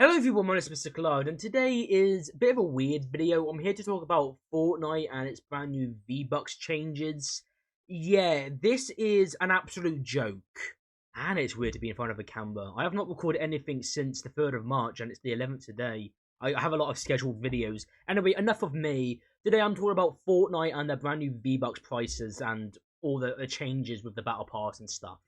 Hello everyone, my name is Mr. Cloud, and today is a bit of a weird video. I'm here to talk about Fortnite and its brand new V-Bucks changes. Yeah, this is an absolute joke. And it's weird to be in front of a camera. I have not recorded anything since the 3rd of March, and it's the 11th today. I have a lot of scheduled videos. Anyway, enough of me. Today I'm talking about Fortnite and their brand new V-Bucks prices and all the changes with the Battle Pass and stuff.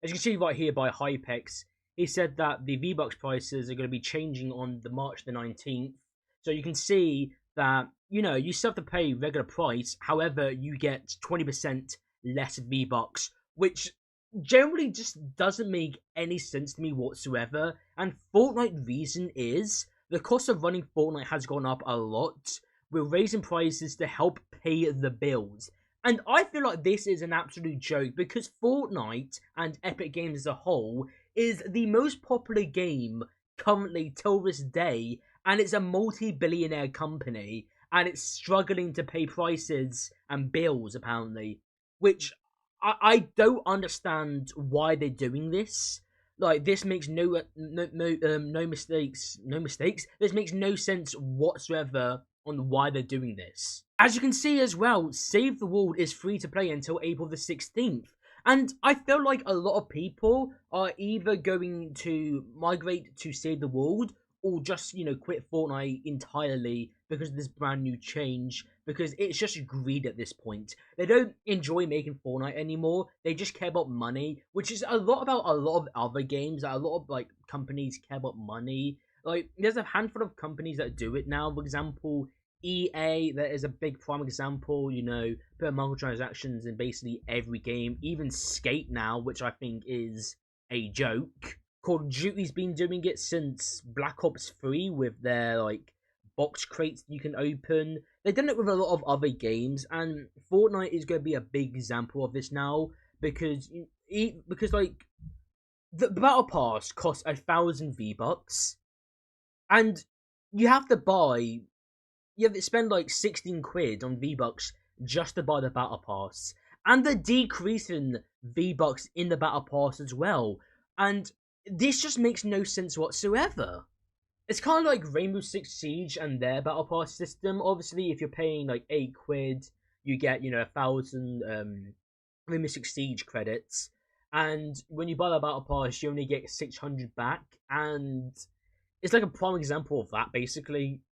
As you can see right here by Hypex, he said that the V-Bucks prices are going to be changing on the March the 19th. So you can see that, you still have to pay regular price. However, you get 20% less V-Bucks, which generally just doesn't make any sense to me whatsoever. And Fortnite reason is the cost of running Fortnite has gone up a lot. We're raising prices to help pay the bills. And I feel like this is an absolute joke because Fortnite and Epic Games as a whole is the most popular game currently till this day, and it's a multi-billionaire company, and it's struggling to pay prices and bills apparently, which I don't understand why they're doing this. Like this makes no mistakes. This makes no sense whatsoever on why they're doing this. As you can see as well, Save the World is free to play until April the 16th. And I feel like a lot of people are either going to migrate to Save the World or just, quit Fortnite entirely because of this brand new change. Because it's just greed at this point. They don't enjoy making Fortnite anymore. They just care about money, which is a lot about a lot of other games. A lot of companies care about money. Like there's a handful of companies that do it now. For example, EA, that is a big prime example, put microtransactions in basically every game, even Skate now, which I think is a joke. Call of Duty's been doing it since Black Ops 3 with their, box crates you can open. They've done it with a lot of other games, and Fortnite is going to be a big example of this now, because, the Battle Pass costs 1,000 V-Bucks, and you have to buy they spend 16 quid on V-Bucks just to buy the Battle Pass. And they're decreasing V-Bucks in the Battle Pass as well. And this just makes no sense whatsoever. It's kind of like Rainbow Six Siege and their Battle Pass system. Obviously, if you're paying 8 quid, you get, 1,000 Rainbow Six Siege credits. And when you buy the Battle Pass, you only get 600 back. And it's like a prime example of that, basically.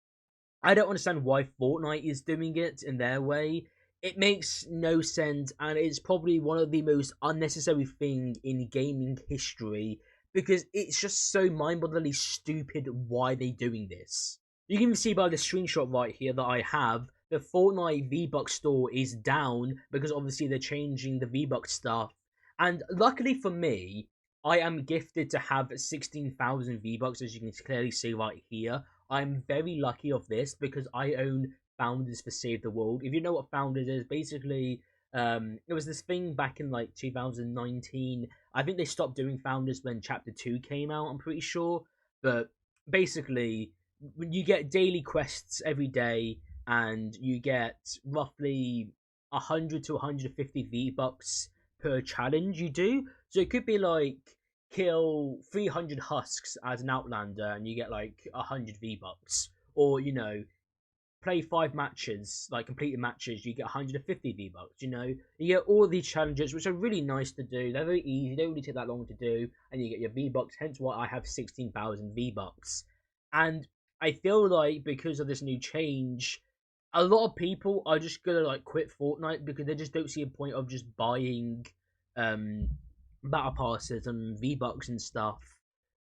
I don't understand why Fortnite is doing it in their way. It makes no sense, and it's probably one of the most unnecessary things in gaming history because it's just so mind-bogglingly stupid why they're doing this. You can even see by the screenshot right here that I have, the Fortnite V-Bucks store is down because obviously they're changing the V-Bucks stuff. And luckily for me, I am gifted to have 16,000 V-Bucks, as you can clearly see right here. I'm very lucky of this because I own Founders for Save the World. If you know what Founders is, basically, it was this thing back in 2019. I think they stopped doing Founders when Chapter 2 came out, I'm pretty sure. But basically, you get daily quests every day, and you get roughly 100 to 150 V-Bucks per challenge you do. So it could be kill 300 husks as an outlander and you get 100 V-Bucks, or play 5 matches, completed matches, you get 150 V-Bucks. You get all these challenges which are really nice to do. They're very easy, they don't really take that long to do, and you get your V-Bucks, hence why I have 16,000 V-Bucks. And I feel like because of this new change, a lot of people are just gonna quit Fortnite because they just don't see a point of just buying battle passes and V-Bucks and stuff,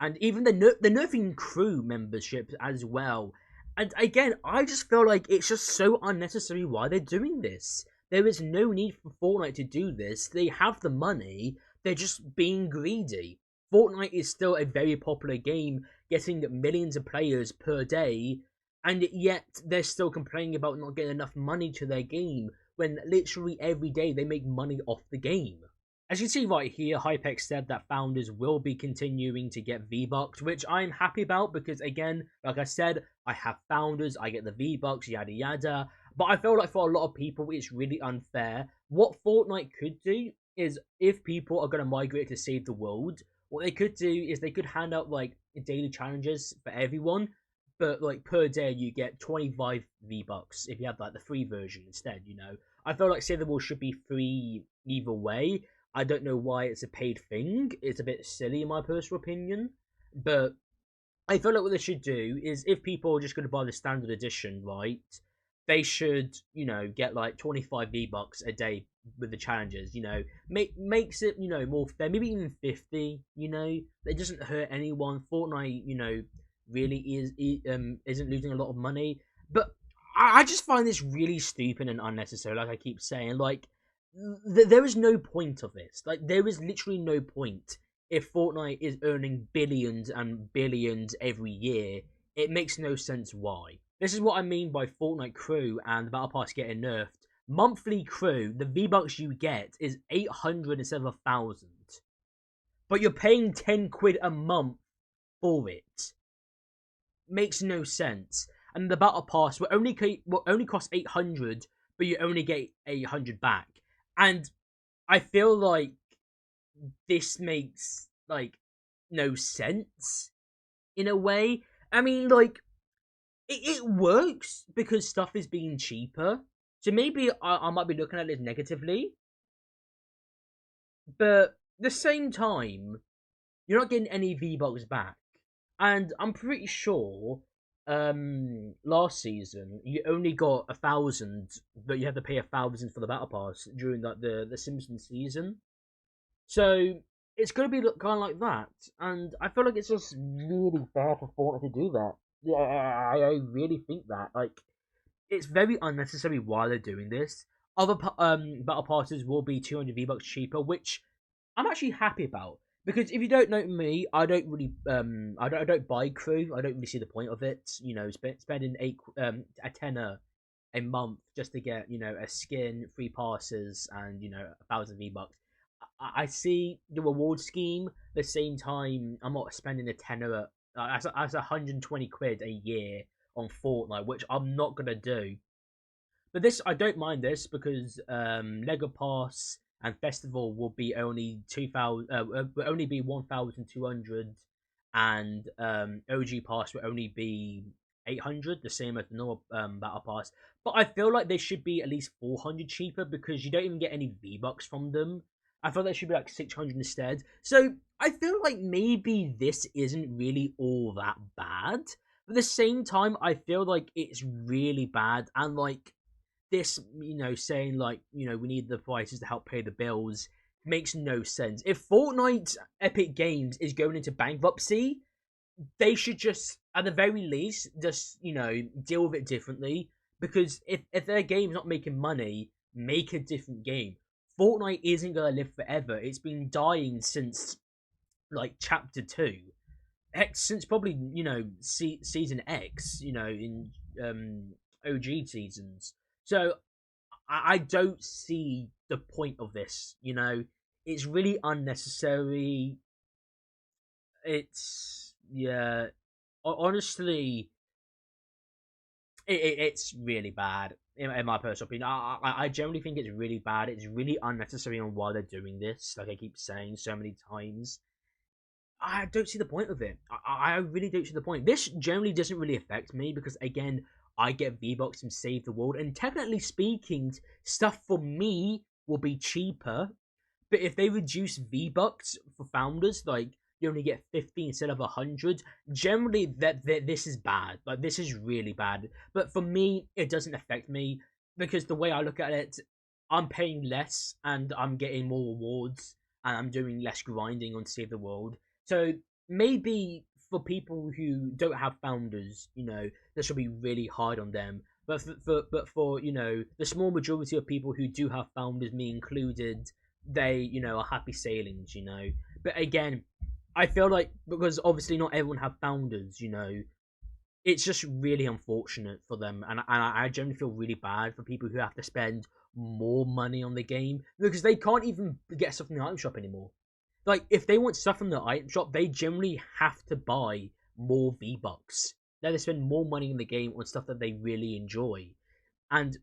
and even the nerfing crew memberships as well. And again, I just feel like it's just so unnecessary why they're doing this. There is no need for Fortnite to do this. They have the money. They're just being greedy. Fortnite is still a very popular game, getting millions of players per day, and yet they're still complaining about not getting enough money to their game when literally every day they make money off the game. As you can see right here, Hypex said that Founders will be continuing to get V-Bucks, which I'm happy about because, again, like I said, I have Founders, I get the V-Bucks, yada yada. But I feel like for a lot of people, it's really unfair. What Fortnite could do is, if people are going to migrate to Save the World, what they could do is they could hand out, daily challenges for everyone, but like per day you get 25 V bucks if you have like the free version instead. I feel like Save the World should be free either way. I don't know why it's a paid thing. It's a bit silly in my personal opinion, but I feel like what they should do is if people are just going to buy the standard edition, right? They should, get like 25 V bucks a day with the challenges. Makes it, more fair. Maybe even 50. It doesn't hurt anyone. Fortnite, really isn't losing a lot of money. But I just find this really stupid and unnecessary. Like I keep saying, like there is no point of this. Like there is literally no point if Fortnite is earning billions and billions every year. It makes no sense why. This is what I mean by Fortnite crew and the Battle Pass getting nerfed. Monthly crew, the V-Bucks you get is 800 instead of 1,000. But you're paying 10 quid a month for it. Makes no sense. And the Battle Pass will only cost 800, but you only get 800 back. And I feel like this makes like no sense in a way. I mean, like it works because stuff is being cheaper. So maybe I might be looking at it negatively, but at the same time, you're not getting any V Bucks back, and I'm pretty sure last season you only got 1,000, but you had to pay 1,000 for the battle pass during like the Simpsons season. So it's going to be kind of like that, and I feel like it's just really bad for Fortnite to do that. Yeah, I really think that like it's very unnecessary why they're doing this. Other battle passes will be 200 V bucks cheaper, which I'm actually happy about because if you don't know me, I don't really I don't buy crew. I don't really see the point of it. Spending a tenner a month just to get a skin, free passes, and 1,000 V bucks. I see the reward scheme. At the same time, I'm not spending a tenner as 120 quid a year on Fortnite, which I'm not gonna do. But this, I don't mind this because Lego Pass and Festival will be only 2,000. Will only be 1,200, and OG Pass will only be 800, the same as the normal Battle Pass. But I feel like they should be at least 400 cheaper because you don't even get any V Bucks from them. I thought that should be like 600 instead. So I feel like maybe this isn't really all that bad. But at the same time, I feel like it's really bad. And like this, saying like, we need the prices to help pay the bills makes no sense. If Fortnite Epic Games is going into bankruptcy, they should just, at the very least, just, deal with it differently. Because if their game's not making money, make a different game. Fortnite isn't going to live forever. It's been dying since, like, Chapter 2. Heck, since probably, Season X, in OG seasons. So, I don't see the point of this, It's really unnecessary. Yeah. Honestly, it's really bad in my personal opinion. I generally think it's really bad. It's really unnecessary on why they're doing this. Like I keep saying so many times, I don't see the point of it. I really don't see the point. This generally doesn't really affect me because again, I get V Bucks from Save the World, and technically speaking, stuff for me will be cheaper. But if they reduce V Bucks for founders, like you only get 50 instead of 100, generally that this is bad. Like this is really bad. But for me, it doesn't affect me because the way I look at it, I'm paying less and I'm getting more rewards and I'm doing less grinding on Save the World. So maybe for people who don't have founders, this will be really hard on them. But for the small majority of people who do have founders, me included, they are happy sailings. But again, I feel like because obviously not everyone have founders, it's just really unfortunate for them, and I generally feel really bad for people who have to spend more money on the game because they can't even get stuff from the item shop anymore. Like if they want stuff from the item shop, they generally have to buy more V Bucks. They have to spend more money in the game on stuff that they really enjoy, and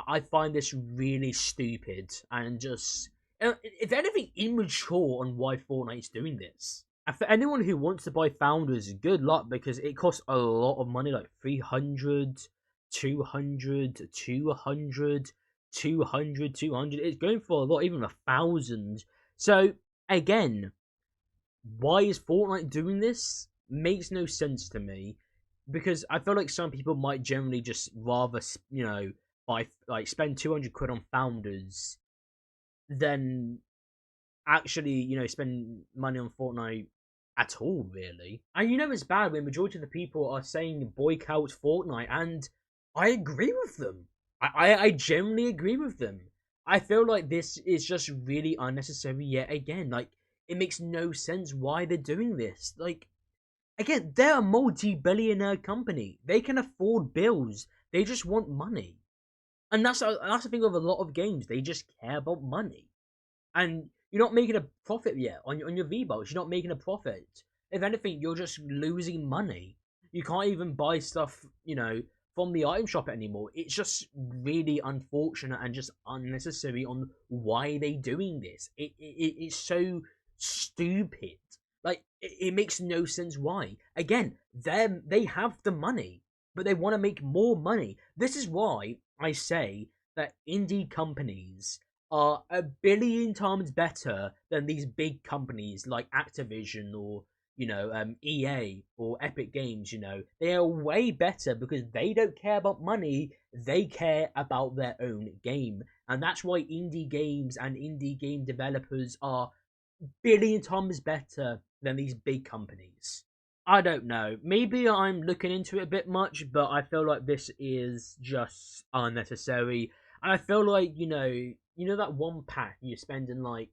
I find this really stupid and just if anything immature on why Fortnite's doing this. For anyone who wants to buy Founders, good luck because it costs a lot of money, like 300, 200, 200, 200, 200. It's going for a lot, even 1,000. So, again, why is Fortnite doing this? Makes no sense to me because I feel like some people might generally just rather, buy like spend 200 quid on Founders than actually, spend money on Fortnite at all, really. And it's bad when majority of the people are saying boycott Fortnite, and I agree with them. I generally agree with them. I feel like this is just really unnecessary yet again. Like, it makes no sense why they're doing this. Like, again, they're a multi-billionaire company. They can afford bills. They just want money. And that's the thing with a lot of games. They just care about money. And you're not making a profit yet on your V-Bucks. You're not making a profit. If anything, you're just losing money. You can't even buy stuff, from the item shop anymore. It's just really unfortunate and just unnecessary on why they doing this. It's so stupid. Like, it makes no sense why. Again, they have the money, but they want to make more money. This is why I say that indie companies are a billion times better than these big companies like Activision or EA or Epic Games. They are way better because they don't care about money; they care about their own game, and that's why indie games and indie game developers are billion times better than these big companies. I don't know. Maybe I'm looking into it a bit much, but I feel like this is just unnecessary. And I feel like, that one pack you're spending like,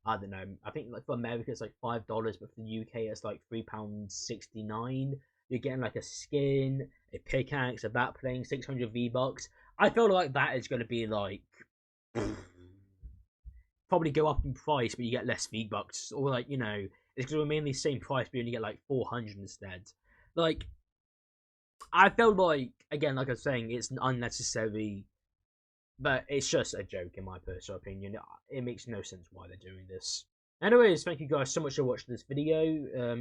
I don't know, I think like for America it's like $5, but for the UK it's like £3.69. You're getting like a skin, a pickaxe, a bat plane, 600 V-Bucks. I feel like that is going to be like probably go up in price, but you get less V-Bucks, or like it's going to remain the same price, but you only get like 400 instead. Like, I felt like, again, like I was saying, it's unnecessary, but it's just a joke in my personal opinion. It makes no sense why they're doing this. Anyways, thank you guys so much for watching this video.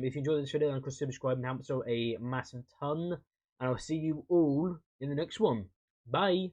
If you enjoyed this video, then consider subscribing and help us out a massive ton. And I'll see you all in the next one. Bye.